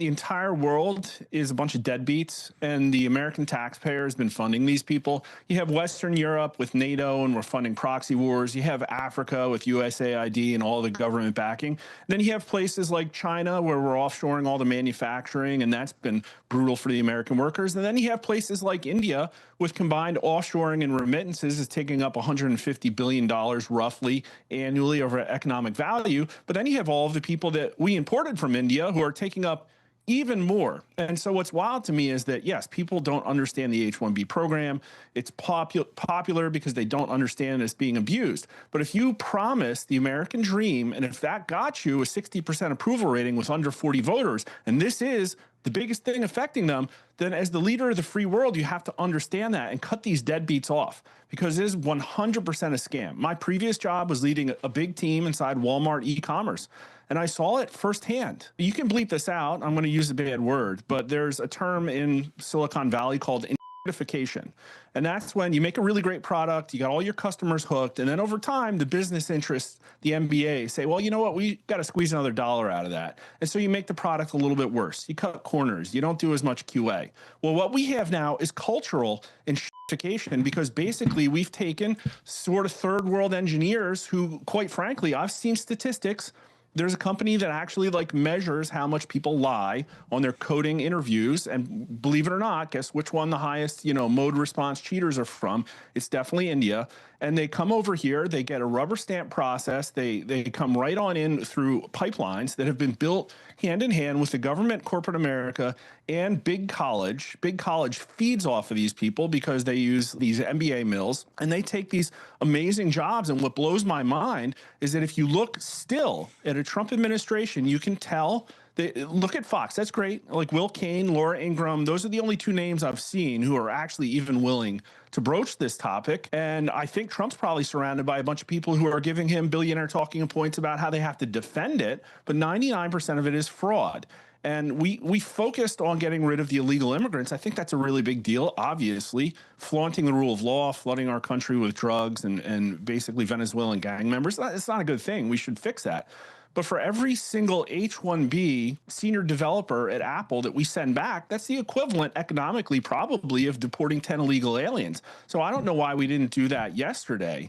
The entire world is a bunch of deadbeats, and the American taxpayer has been funding these people. You have Western Europe with NATO, and we're funding proxy wars. You have Africa with USAID and all the government backing. Then you have places like China, where we're offshoring all the manufacturing, and that's been brutal for the American workers. And then you have places like India, with combined offshoring and remittances, is taking up $150 billion roughly annually over economic value. But then you have all of the people that we imported from India who are taking up even more. And so what's wild to me is that, yes, people don't understand the H-1B program. It's popular because they don't understand it's being abused. But if you promise the American dream, and if that got you a 60% approval rating with under 40 voters, and this is the biggest thing affecting them, then as the leader of the free world, you have to understand that and cut these deadbeats off, because it is 100% a scam. My previous job was leading a big team inside Walmart e-commerce, and I saw it firsthand. You can bleep this out. I'm going to use a bad word, but there's a term in Silicon Valley called certification. And that's when you make a really great product, you got all your customers hooked, and then over time, the business interests, the MBA, say, well, you know what, we got to squeeze another dollar out of that. And so you make the product a little bit worse. You cut corners, you don't do as much QA. Well, what we have now is cultural certification, because basically we've taken sort of third world engineers who, quite frankly, I've seen statistics. There's a company that actually like measures how much people lie on their coding interviews, and believe it or not, guess which one the highest, mode response cheaters are from? It's definitely India. And they come over here, they get a rubber stamp process, they come right on in through pipelines that have been built hand in hand with the government, corporate America, and big college. Big college feeds off of these people because they use these MBA mills, and they take these amazing jobs. And what blows my mind is that if you look still at a Trump administration, you can tell. Look at Fox. That's great. Like Will Cain, Laura Ingraham, those are the only two names I've seen who are actually even willing to broach this topic. And I think Trump's probably surrounded by a bunch of people who are giving him billionaire talking points about how they have to defend it. But 99% of it is fraud. And we focused on getting rid of the illegal immigrants. I think that's a really big deal, obviously. Flaunting the rule of law, flooding our country with drugs and basically Venezuelan gang members. It's not a good thing. We should fix that. But for every single H-1B senior developer at Apple that we send back, that's the equivalent economically probably of deporting 10 illegal aliens. So I don't know why we didn't do that yesterday.